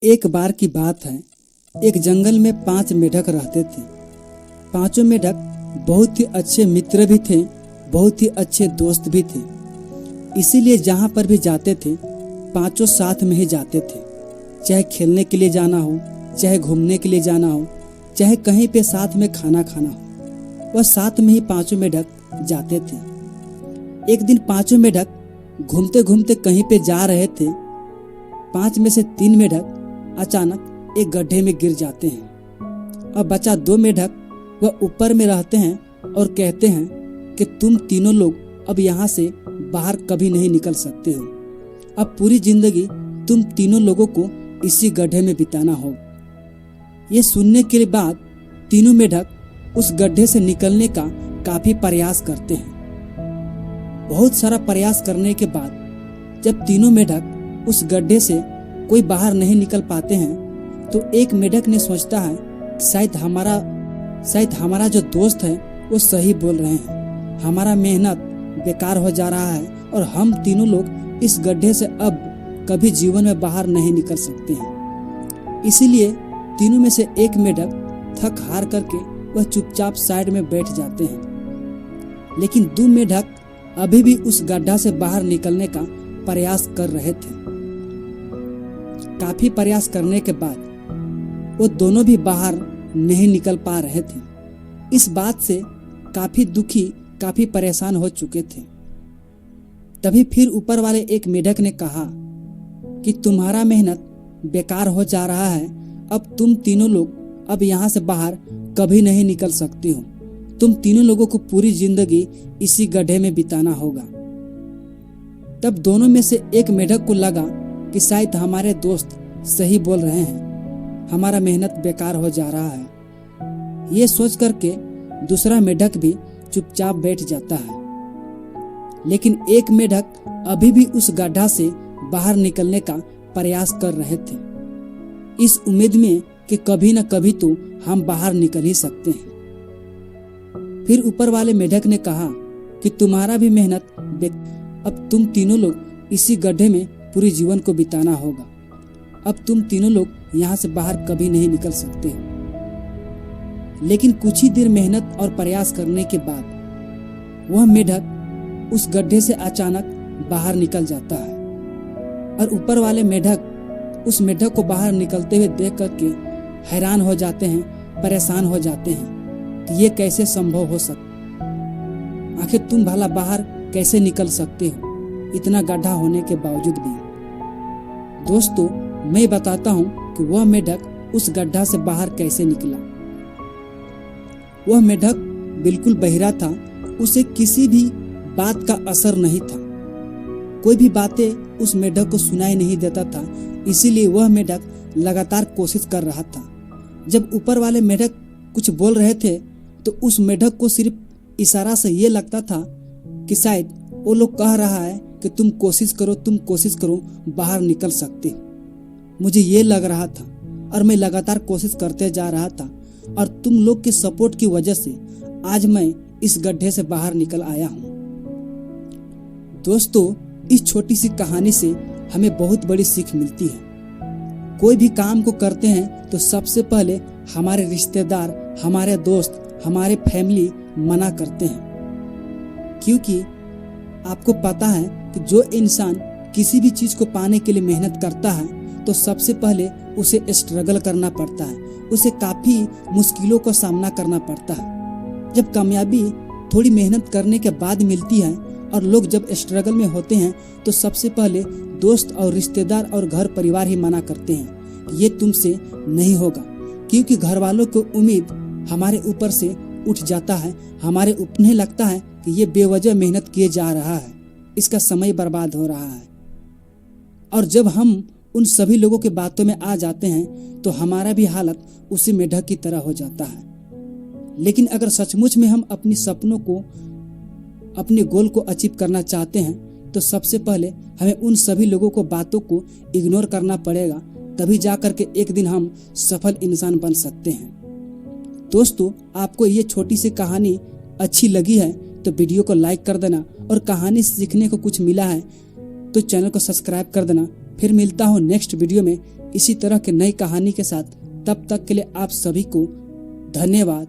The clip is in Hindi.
एक बार की बात है, एक जंगल में 5 मेढक रहते थे। पांचों मेढक बहुत ही अच्छे मित्र भी थे, बहुत ही अच्छे दोस्त भी थे। इसीलिए जहाँ पर भी जाते थे, पांचों साथ में ही जाते थे। चाहे खेलने के लिए जाना हो, चाहे घूमने के लिए जाना हो, चाहे कहीं पे साथ में खाना खाना हो, वह साथ में ही पांचों मेढक जाते थे। एक दिन पांचों मेढक घूमते घूमते कहीं पे जा रहे थे। 5 में से 3 मेढक अचानक एक गड्ढे में गिर जाते हैं। अब बचा 2 मेढक वह ऊपर में रहते हैं और कहते हैं कि तुम तीनों लोग अब यहाँ से बाहर कभी नहीं निकल सकते हो। अब पूरी जिंदगी तुम तीनों लोगों को इसी गड्ढे में बिताना हो। ये सुनने के बाद तीनों मेढक उस गड्ढे से निकलने का काफी प्रयास करते हैं। बहुत सारा प्रयास करने के बाद जब तीनों मेढक उस गड्ढे से कोई बाहर नहीं निकल पाते हैं, तो एक मेढक ने सोचता है शायद हमारा जो दोस्त है वो सही बोल रहे हैं। हमारा मेहनत बेकार हो जा रहा है और हम तीनों लोग इस गड्ढे से अब कभी जीवन में बाहर नहीं निकल सकते हैं। इसीलिए तीनों में से एक मेढक थक हार करके वह चुपचाप साइड में बैठ जाते हैं। लेकिन 2 मेढक अभी भी उस गड्ढा से बाहर निकलने का प्रयास कर रहे थे। काफी प्रयास करने के बाद वो दोनों भी बाहर नहीं निकल पा रहे थे। इस बात से काफी दुखी, काफी परेशान हो चुके थे। तभी फिर ऊपर वाले एक मेढक ने कहा कि तुम्हारा मेहनत बेकार हो जा रहा है। अब तुम तीनों लोग अब यहाँ से बाहर कभी नहीं निकल सकते हो। तुम तीनों लोगों को पूरी जिंदगी इसी गड्ढे में बिताना होगा। तब दोनों में से एक मेढक को लगा कि शायद हमारे दोस्त सही बोल रहे हैं, हमारा मेहनत बेकार हो जा रहा है। ये सोच करके दूसरा मेढक भी चुपचाप बैठ जाता है। लेकिन एक मेढक अभी भी उस गड्ढा से बाहर निकलने का प्रयास कर रहे थे, इस उम्मीद में कि कभी न कभी तो हम बाहर निकल ही सकते हैं। फिर ऊपर वाले मेढक ने कहा कि तुम्हारा भी मेहनत अब तुम तीनों लोग इसी गड्ढे में पूरे जीवन को बिताना होगा। अब तुम तीनों लोग यहाँ से बाहर कभी नहीं निकल सकते। लेकिन कुछ ही देर मेहनत और प्रयास करने के बाद वह मेढक उस गड्ढे से अचानक बाहर निकल जाता है और ऊपर वाले मेढक उस मेढक को बाहर निकलते हुए देख करके हैरान हो जाते हैं, परेशान हो जाते हैं कि ये कैसे संभव हो सकता। आखिर तुम भला बाहर कैसे निकल सकते हो इतना गड्ढा होने के बावजूद भी। दोस्तों, मैं बताता हूँ कि वह मेढक उस गड्ढा से बाहर कैसे निकला। वह मेढक बिल्कुल बहिरा था, उसे किसी भी बात का असर नहीं था। कोई भी बातें उस मेढक को सुनाई नहीं देता था। इसीलिए वह मेढक लगातार कोशिश कर रहा था। जब ऊपर वाले मेढक कुछ बोल रहे थे तो उस मेढक को सिर्फ इशारा से ये लगता था कि शायद वो लोग कह रहा है कि तुम कोशिश करो, बाहर निकल सकते हो। मुझे ये लग रहा था और मैं लगातार कोशिश करते जा रहा था और तुम लोग के सपोर्ट की वजह से आज मैं इस गड्ढे से बाहर निकल आया हूँ। दोस्तों, इस छोटी सी कहानी से हमें बहुत बड़ी सीख मिलती है। कोई भी काम को करते हैं तो सबसे पहले हमारे रिश्तेदार, हमारे दोस्त, हमारे फैमिली मना करते हैं, क्योंकि आपको पता है कि जो इंसान किसी भी चीज को पाने के लिए मेहनत करता है तो सबसे पहले उसे स्ट्रगल करना पड़ता है, उसे काफी मुश्किलों का सामना करना पड़ता है। जब कामयाबी थोड़ी मेहनत करने के बाद मिलती है और लोग जब स्ट्रगल में होते हैं तो सबसे पहले दोस्त और रिश्तेदार और घर परिवार ही मना करते हैं कि ये तुमसे नहीं होगा, क्योंकि घर वालों को उम्मीद हमारे ऊपर से उठ जाता है। हमारे उन्हें लगता है कि ये बेवजह मेहनत किए जा रहा है, इसका समय बर्बाद हो रहा है। और जब हम उन सभी लोगों के बातों में आ जाते हैं तो हमारा भी हालत उसी मेढक की तरह हो जाता है। लेकिन अगर सचमुच में हम अपनी सपनों को, अपने गोल को अचीव करना चाहते हैं तो सबसे पहले हमें उन सभी लोगों को, बातों को इग्नोर करना पड़ेगा। तभी जाकर के एक दिन हम सफल इंसान बन सकते हैं। दोस्तों, आपको ये छोटी सी कहानी अच्छी लगी है तो वीडियो को लाइक कर देना और कहानी सीखने को कुछ मिला है तो चैनल को सब्सक्राइब कर देना। फिर मिलता हूँ नेक्स्ट वीडियो में इसी तरह की नई कहानी के साथ। तब तक के लिए आप सभी को धन्यवाद।